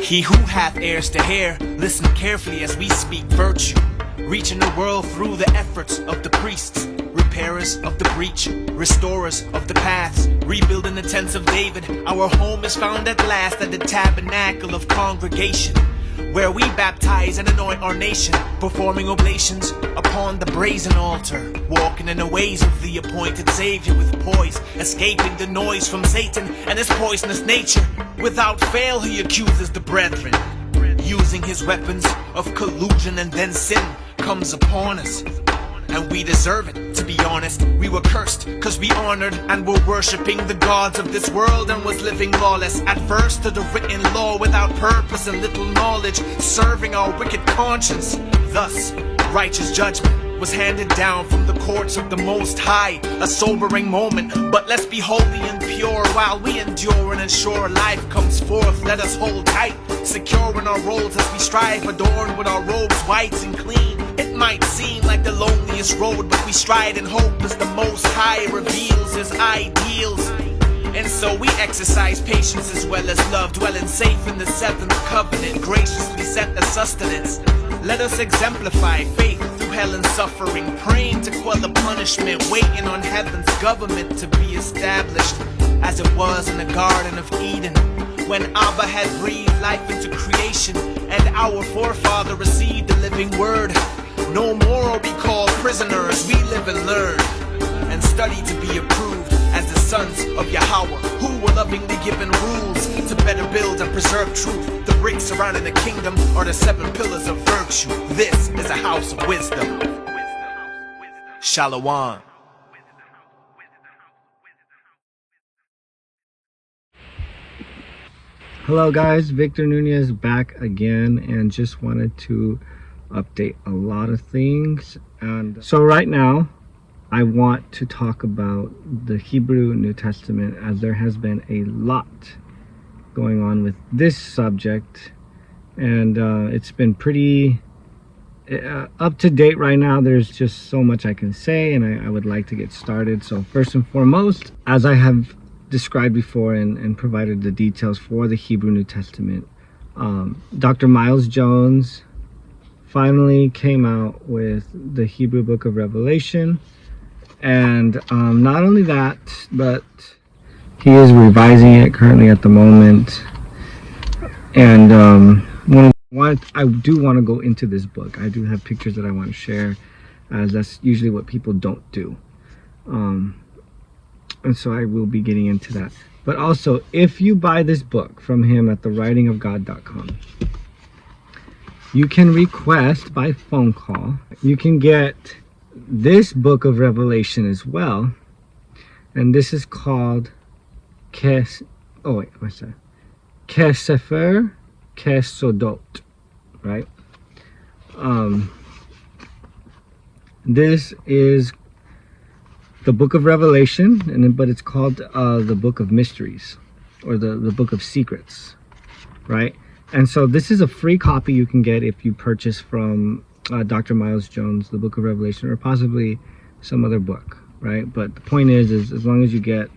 He who hath ears to hear, listen carefully as we speak virtue, reaching the world through the efforts of the priests, repairers of the breach, restorers of the paths, rebuilding the tents of David. Our home is found at last at the tabernacle of congregation, where we baptize and anoint our nation, performing oblations upon the brazen altar, walking in the ways of the appointed Savior with poise, escaping the noise from Satan and his poisonous nature. Without fail he accuses the brethren, using his weapons of collusion, and then sin comes upon us. And we deserve it, to be honest. We were cursed, cause we honored and were worshipping the gods of this world, and was living lawless, adverse to the written law, without purpose and little knowledge, serving our wicked conscience. Thus, righteous judgment was handed down from the courts of the Most High. A sobering moment, but let's be holy and pure while we endure and ensure life comes forth. Let us hold tight, secure in our roles as we strive, adorned with our robes white and clean. It might seem like the loneliest road, but we stride in hope as the Most High reveals his ideals. And so we exercise patience as well as love, dwelling safe in the seventh covenant, graciously sent the sustenance. Let us exemplify faith through hell and suffering, praying to quell the punishment, waiting on heaven's government to be established, as it was in the Garden of Eden, when Abba had breathed life into creation, and our forefather received the living word. No more are we called prisoners, we live and learn, and study to be approved as the sons of Yahweh, who were lovingly given rules to better build and preserve truth. The bricks surrounding the kingdom are the 7 pillars of virtue. This is a house of wisdom. Shalom. Hello guys, Victor Nunez back again, and just wanted to update a lot of things. And so right now I want to talk about the Hebrew New Testament, as there has been a lot going on with this subject, and it's been pretty up to date right now. There's just so much I can say, and I would like to get started. So first and foremost, as I have described before and provided the details for the Hebrew New Testament, Dr. Miles Jones finally came out with the Hebrew book of Revelation. And not only that, but he is revising it currently at the moment. And I do want to go into this book. I do have pictures that I want to share, as that's usually what people don't do. And so I will be getting into that. But also, if you buy this book from him at thewritingofgod.com, you can request by phone call. You can get this book of Revelation as well, and this is called Kessefer Kesodot, right? This is the book of Revelation, but it's called the book of mysteries, or the book of secrets, right? And so this is a free copy you can get if you purchase from Dr. Miles Jones, the book of Revelation, or possibly some other book, right? But the point is as long as you get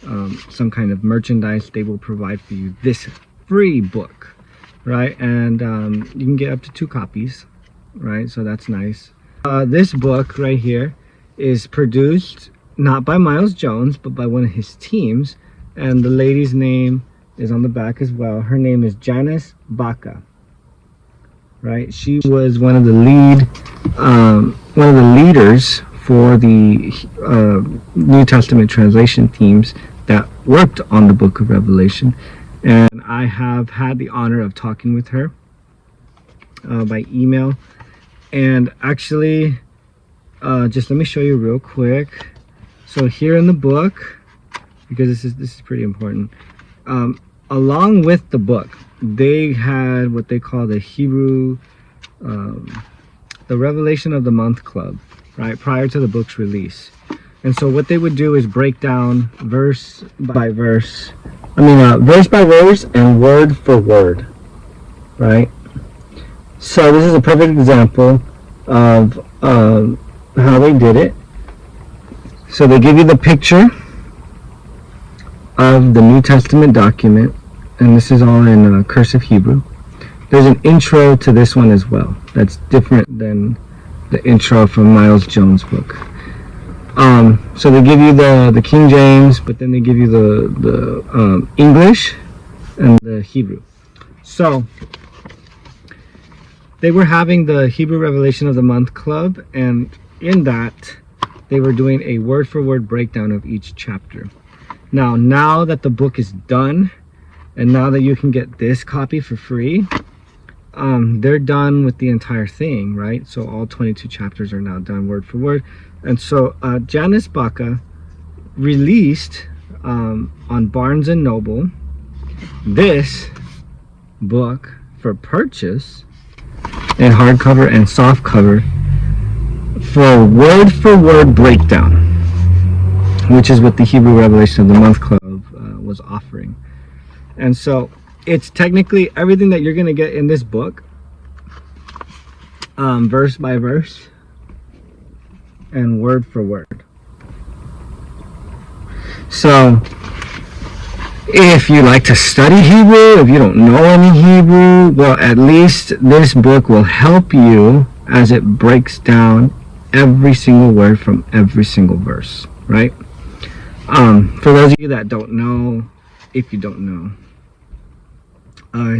some kind of merchandise, they will provide for you this free book, right? And you can get up to 2 copies, right? So that's nice. This book right here is produced not by Miles Jones, but by one of his teams, and the lady's name is on the back as well. Her name is Janice Baca, right? She was one of the leaders for the New Testament translation teams that worked on the book of Revelation, and I have had the honor of talking with her by email. And actually, just let me show you real quick. So here in the book, because this is pretty important, along with the book, they had what they call the Hebrew the Revelation of the Month Club, right, prior to the book's release. And so what they would do is break down verse by verse, verse by verse and word for word, right? So this is a perfect example of how they did it. So they give you the picture of the New Testament document, and this is all in cursive Hebrew. There's an intro to this one as well that's different than the intro from Miles Jones' book. So they give you the King James, but then they give you the English and the Hebrew. So they were having the Hebrew Revelation of the Month Club, and in that they were doing a word-for-word breakdown of each chapter. Now that the book is done, and now that you can get this copy for free, they're done with the entire thing, right? So all 22 chapters are now done word for word. And so Janice Baca released on Barnes & Noble this book for purchase in hardcover and softcover for word breakdown, which is what the Hebrew Revelation of the Month Club was offering. And so it's technically everything that you're going to get in this book, verse by verse and word for word. So if you like to study Hebrew, if you don't know any Hebrew, well, at least this book will help you as it breaks down every single word from every single verse, right? For those of you that don't know, if you don't know,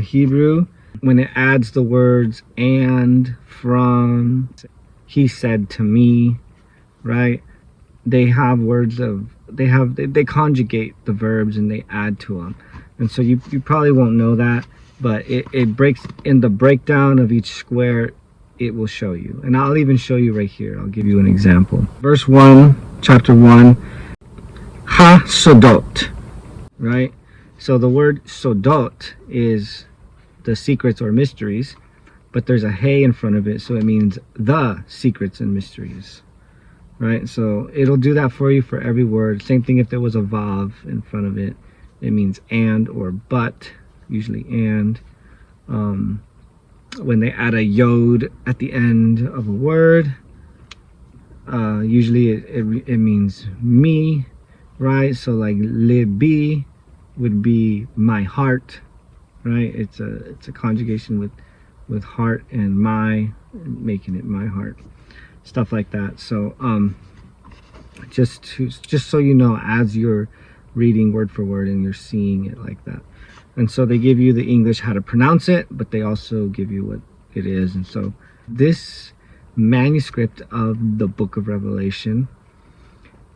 Hebrew, when it adds the words and, from, he said to me, right? They have words of, they conjugate the verbs and they add to them. And so you probably won't know that, but it breaks in the breakdown of each square. It will show you, and I'll even show you right here. I'll give you an example. Verse 1, chapter 1, ha sodot, right? So the word sodot is the secrets or mysteries, but there's a hey in front of it, so it means the secrets and mysteries, right? So it'll do that for you for every word. Same thing if there was a vav in front of it. It means and or but, usually and. When they add a yod at the end of a word, usually it means me, right? So like libi would be my heart, right? It's a conjugation with heart and my, making it my heart, stuff like that. So just so you know, as you're reading word for word and you're seeing it like that. And so they give you the English how to pronounce it, but they also give you what it is. And so this manuscript of the book of Revelation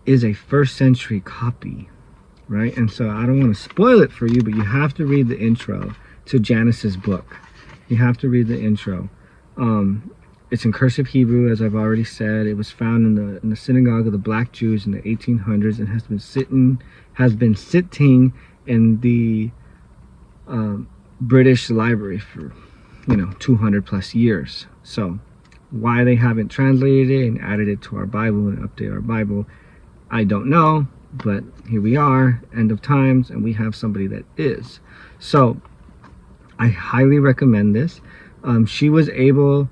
is a 1st century copy, right? And so I don't want to spoil it for you, but you have to read the intro to Janice's book. You have to read the intro. It's in cursive Hebrew, as I've already said. It was found in the synagogue of the Black Jews in the 1800s and has been sitting in the British Library for 200 plus years. So why they haven't translated it and added it to our Bible and update our Bible, I don't know, but here we are, end of times, and we have somebody that is. So I highly recommend this. She was able,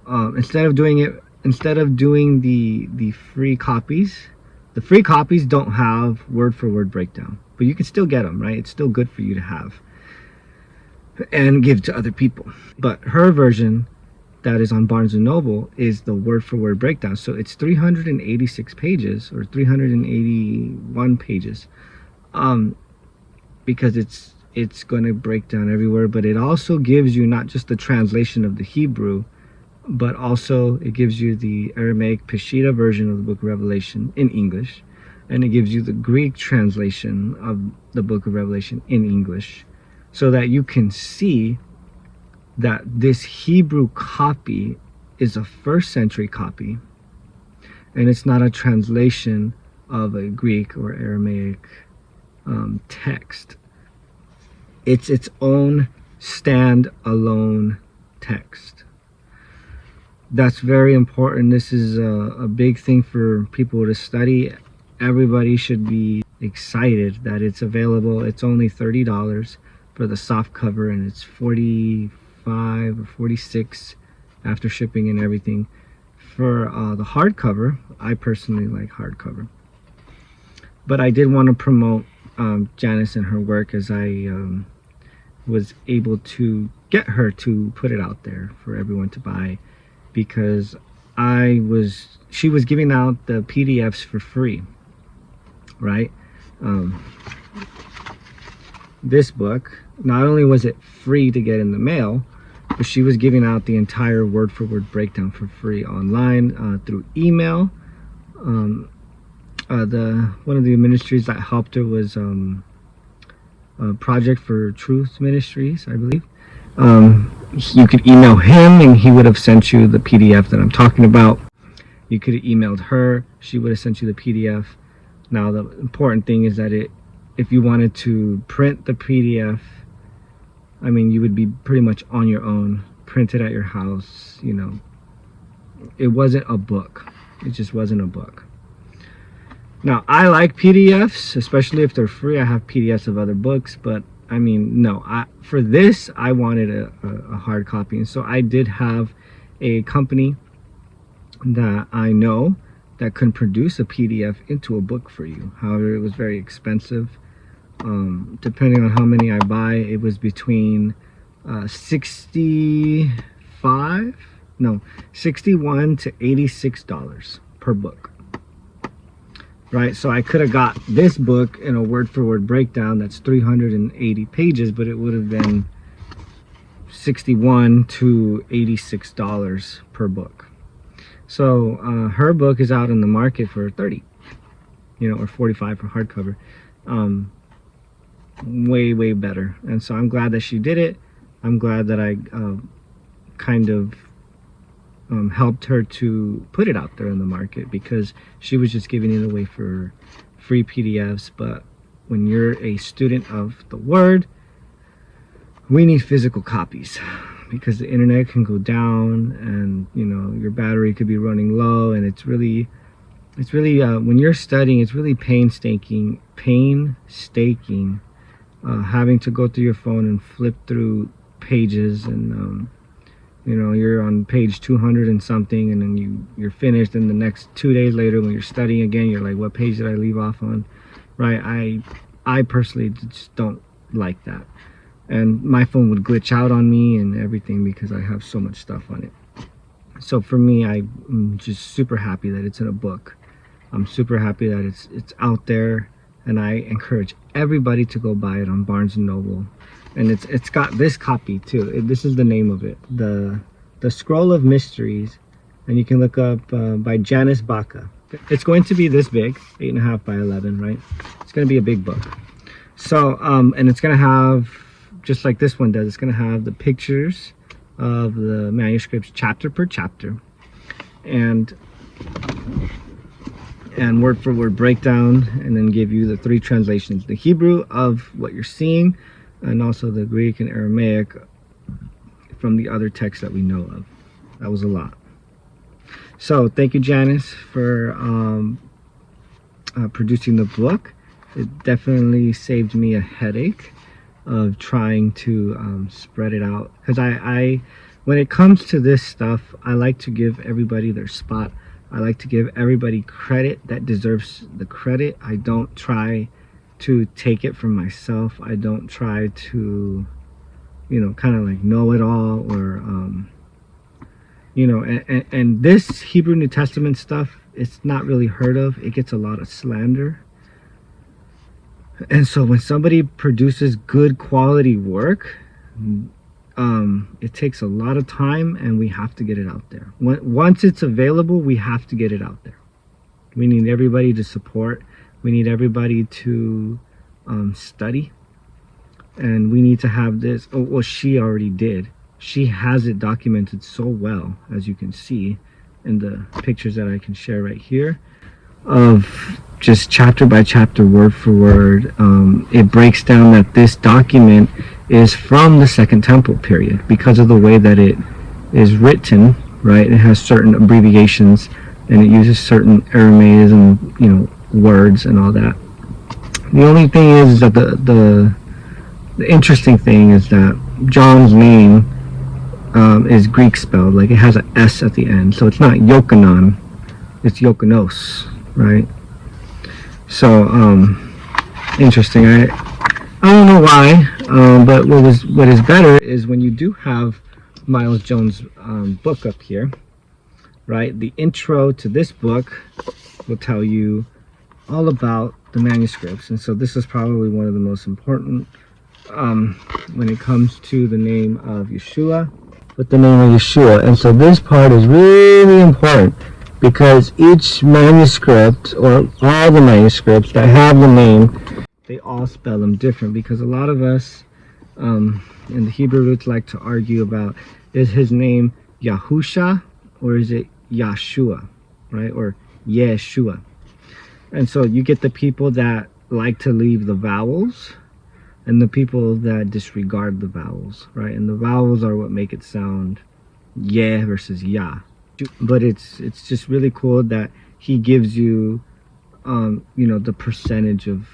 instead of doing the free copies, the free copies don't have word for word breakdown, but you can still get them, right? It's still good for you to have and give to other people. But her version that is on Barnes & Noble is the word for word breakdown. So it's 386 pages or 381 pages, because it's going to break down every word, but it also gives you not just the translation of the Hebrew, but also it gives you the Aramaic Peshitta version of the book of Revelation in English, and it gives you the Greek translation of the book of Revelation in English, so that you can see that this Hebrew copy is a 1st century copy, and it's not a translation of a Greek or Aramaic text. It's its own stand-alone text. That's very important. This is a big thing for people to study. Everybody should be excited that it's available. It's only $30 for the soft cover, and it's $45 or $46 after shipping and everything. For the hardcover, I personally like hardcover. But I did want to promote Janice and her work, as I was able to get her to put it out there for everyone to buy, because she was giving out the PDFs for free, right? This book, not only was it free to get in the mail, but she was giving out the entire word-for-word breakdown for free online through email. One of the ministries that helped her was a Project for Truth Ministries, I believe. You could email him and he would have sent you the PDF that I'm talking about. You could have emailed her, she would have sent you the PDF. Now the important thing is that if you wanted to print the PDF, I mean, you would be pretty much on your own, print it at your house, you know. It wasn't a book. It just wasn't a book. Now, I like PDFs, especially if they're free. I have PDFs of other books, but I mean, no. For this, I wanted a hard copy. And so I did have a company that I know that can produce a PDF into a book for you. However, it was very expensive. Depending on how many I buy, it was between $61 to $86 per book. Right, so I could have got this book in a word-for-word breakdown that's 380 pages, but it would have been $61 to $86 per book. So her book is out in the market for $30, you know, or $45 for hardcover. Way better. And so I'm glad that she did it. I'm glad that I kind of helped her to put it out there in the market, because she was just giving it away for free PDFs. But when you're a student of the Word, we need physical copies, because the internet can go down and, you know, your battery could be running low, and it's really when you're studying, it's really painstaking having to go through your phone and flip through pages, and you know, you're on page 200 and something, and then you're finished, and the next 2 days later when you're studying again, you're like, what page did I leave off on? Right? I personally just don't like that, and my phone would glitch out on me and everything because I have so much stuff on it. So for me, I'm just super happy that it's in a book. I'm super happy that it's out there, and I encourage everybody to go buy it on Barnes & Noble. And it's got this copy too. This is the name of it, the Scroll of Mysteries, and you can look up by Janice Baca. It's going to be this big, 8.5 by 11, right? It's going to be a big book. So and it's going to have, just like this one does, it's going to have the pictures of the manuscripts chapter per chapter, and word for word breakdown, and then give you the 3 translations: the Hebrew of what you're seeing, and also the Greek and Aramaic from the other texts that we know of. That was a lot. So thank you, Janice, for producing the book. It definitely saved me a headache of trying to spread it out, because I when it comes to this stuff, I like to give everybody their spot. I like to give everybody credit that deserves the credit. I don't try to take it from myself. I don't try to, you know, kind of like know it all, or you know, and this Hebrew New Testament stuff, it's not really heard of. It gets a lot of slander. And so when somebody produces good quality work, it takes a lot of time, and we have to get it out there. Once it's available, we have to get it out there. We need everybody to support. We need everybody to study, and we need to have this. Oh, well, she already did. She has it documented so well, as you can see in the pictures that I can share right here, of just chapter by chapter, word for word. It breaks down that this document is from the Second Temple period, because of the way that it is written. right? It has certain abbreviations and it uses certain Aramaism, words and all that. The only thing is that the interesting thing is that John's name is Greek spelled, like it has an S at the end, so it's not Yochanan, it's Yochanos, right? So interesting. I don't know why, but what is better is when you do have Miles Jones' book up here, right? The intro to this book will tell you all about the manuscripts, and so this is probably one of the most important when it comes to the name of Yeshua, with the name of Yeshua. And so this part is really important because each manuscript, or all the manuscripts that have the name, they all spell them different, because a lot of us in the Hebrew roots like to argue about, is his name Yahusha or is it Yahshua, right? Or Yeshua. And so you get the people that like to leave the vowels and the people that disregard the vowels, right? And the vowels are what make it sound yeah versus yah. But it's just really cool that he gives you the percentage of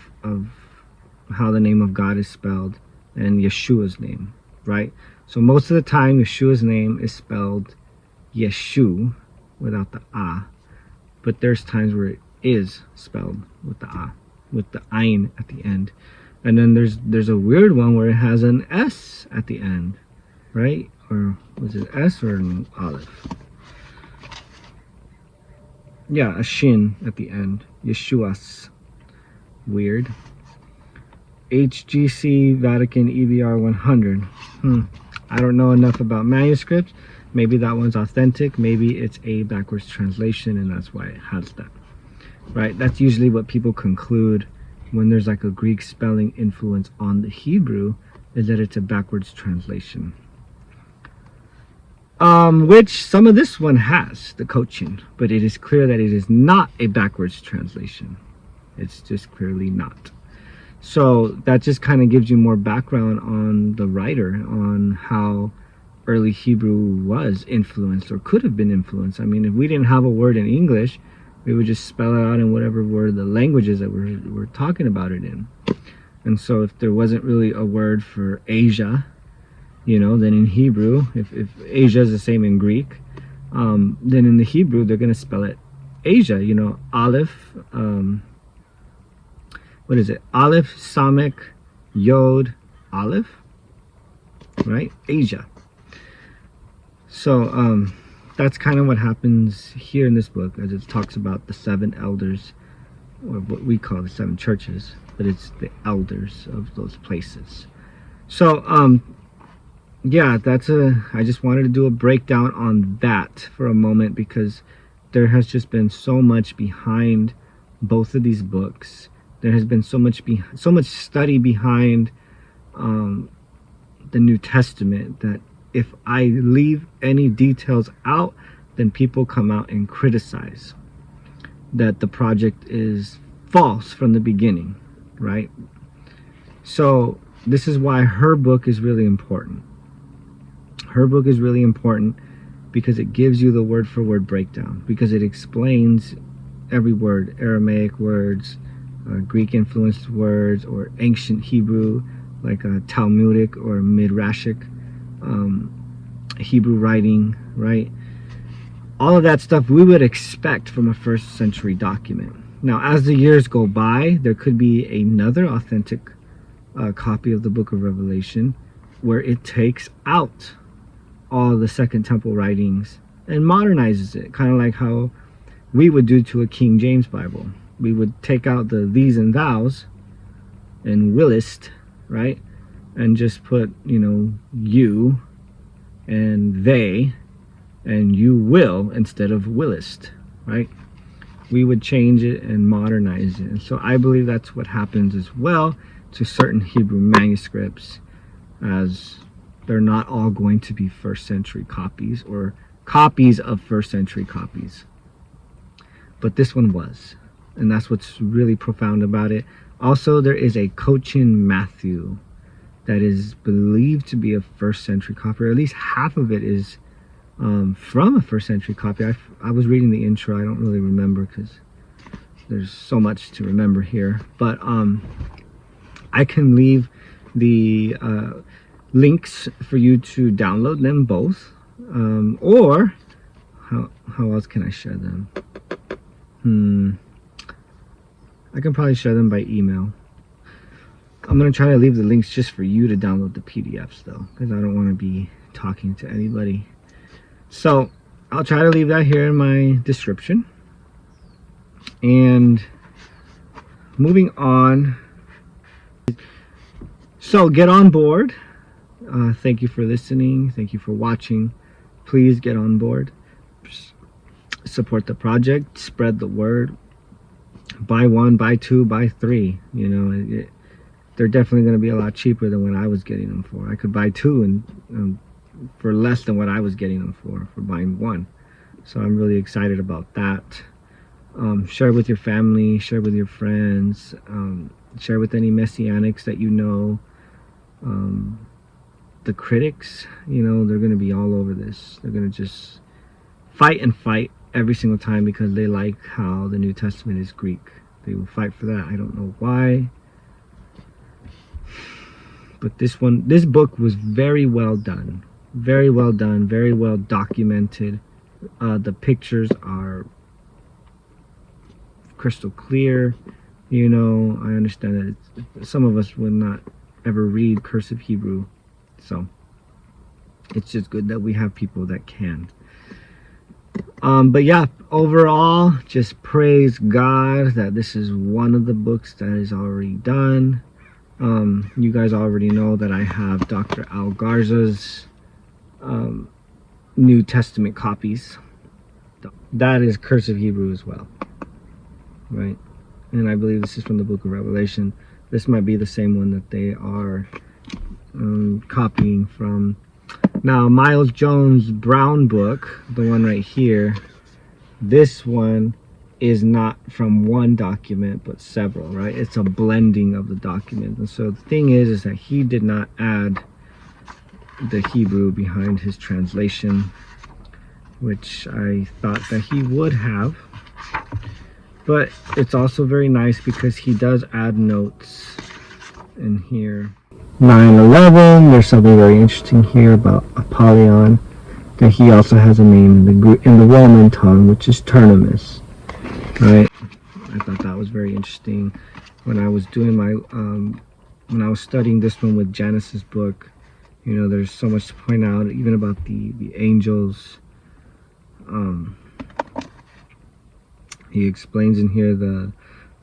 how the name of God is spelled and Yeshua's name, right? So most of the time Yeshua's name is spelled Yeshu without the ah, but there's times where it is spelled with the ah, with the ayin at the end. And then there's a weird one where it has an S at the end, right? Or was it S or an aleph? Yeah, a shin at the end. Yeshuas. Weird. HGC Vatican EBR 100. I don't know enough about manuscripts. Maybe that one's authentic. Maybe it's a backwards translation and that's why it has that. Right? That's usually what people conclude when there's like a Greek spelling influence on the Hebrew, is that it's a backwards translation. Which some of this one has, the Cochin, but it is clear that it is not a backwards translation. It's just clearly not. So that just kind of gives you more background on the writer, on how early Hebrew was influenced or could have been influenced. I mean, if we didn't have a word in English, we would just spell it out in whatever word the languages that we're talking about it in. And so if there wasn't really a word for Asia, then in Hebrew, if Asia is the same in Greek, then in the Hebrew they're going to spell it Asia. Aleph, what is it? Aleph, Samek, Yod, Aleph, right? Asia. So that's kind of what happens here in this book, as it talks about the 7 elders, or what we call the 7 churches, but it's the elders of those places. So yeah, I just wanted to do a breakdown on that for a moment, because there has just been so much behind both of these books. There has been so much study behind the New Testament, that if I leave any details out, then people come out and criticize that the project is false from the beginning, right? So this is why her book is really important. Her book is really important because it gives you the word for word breakdown, because it explains every word, Aramaic words, Greek influenced words, or ancient Hebrew, like a Talmudic or Midrashic Hebrew writing, right? All of that stuff we would expect from a 1st century document. Now, as the years go by, there could be another authentic copy of the book of Revelation where it takes out all the Second Temple writings and modernizes it, kind of like how we would do to a King James Bible. We would take out the these and thous and willist, right? And just put, you and they and you will instead of willist, right? We would change it and modernize it. And so I believe that's what happens as well to certain Hebrew manuscripts, as they're not all going to be 1st century copies or copies of 1st century copies. But this one was. And that's what's really profound about it. Also, there is a Cochin Matthew that is believed to be a 1st century copy, or at least half of it is from a first century copy. I was reading the intro. I don't really remember because there's so much to remember here. But I can leave the links for you to download them both. Or how else can I share them? I can probably share them by email. I'm going to try to leave the links just for you to download the PDFs though, because I don't want to be talking to anybody. So I'll try to leave that here in my description. And moving on. So get on board. Thank you for listening. Thank you for watching. Please get on board. Support the project. Spread the word. Buy one, buy two, buy three. You know, they're definitely going to be a lot cheaper than what I was getting them for. I could buy two and for less than what I was getting them for buying one. So I'm really excited about that. Share with your family. Share with your friends. Share with any messianics that you know. The critics, you know, they're going to be all over this. They're going to just fight and fight every single time because they like how the New Testament is Greek. They will fight for that. I don't know why. But this book was very well done. Very well done. Very well documented. The pictures are crystal clear. You know, I understand that some of us would not ever read cursive Hebrew. So it's just good that we have people that can. But yeah, overall, just praise God that this is one of the books that is already done. You guys already know that I have Dr. Al Garza's New Testament copies. That is cursive Hebrew as well, right? And I believe this is from the book of Revelation. This might be the same one that they are copying from. Now, Miles Jones' brown book, the one right here, this one is not from one document but several, right? It's a blending of the documents. And so the thing is that he did not add the Hebrew behind his translation, which I thought that he would have. But it's also very nice because he does add notes in here. 9/11, there's something very interesting here about Apollyon, that he also has a name in the Roman tongue, which is Terminus, right? I thought that was very interesting. When I was doing my, when I was studying this one with Janice's book, you know, there's so much to point out, even about the angels. He explains in here the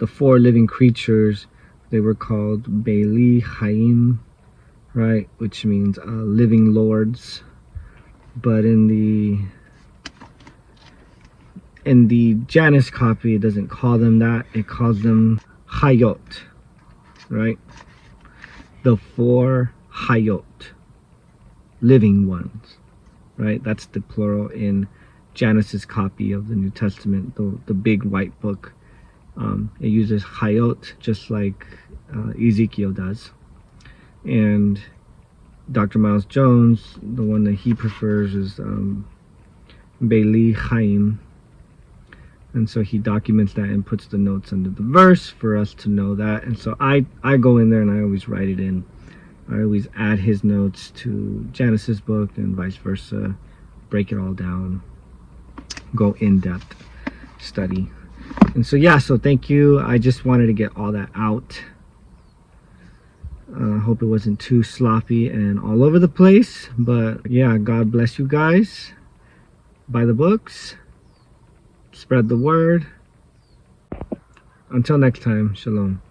four living creatures. They were called Beili Chaim, right, which means living lords. But in the Janus copy, it doesn't call them that. It calls them Hayot, right? The four Hayot, living ones, right? That's the plural in Janus's copy of the New Testament, the big white book. It uses Hayot just like Ezekiel does. And Dr. Miles Jones, the one that he prefers is Beili Chaim. And so he documents that and puts the notes under the verse for us to know that. And so I go in there and I always write it in. I always add his notes to Janice's book and vice versa. Break it all down. Go in-depth study. And so yeah, so thank you. I just wanted to get all that out. Hope it wasn't too sloppy and all over the place. But yeah, God bless you guys. Buy the books. Spread the word. Until next time, shalom.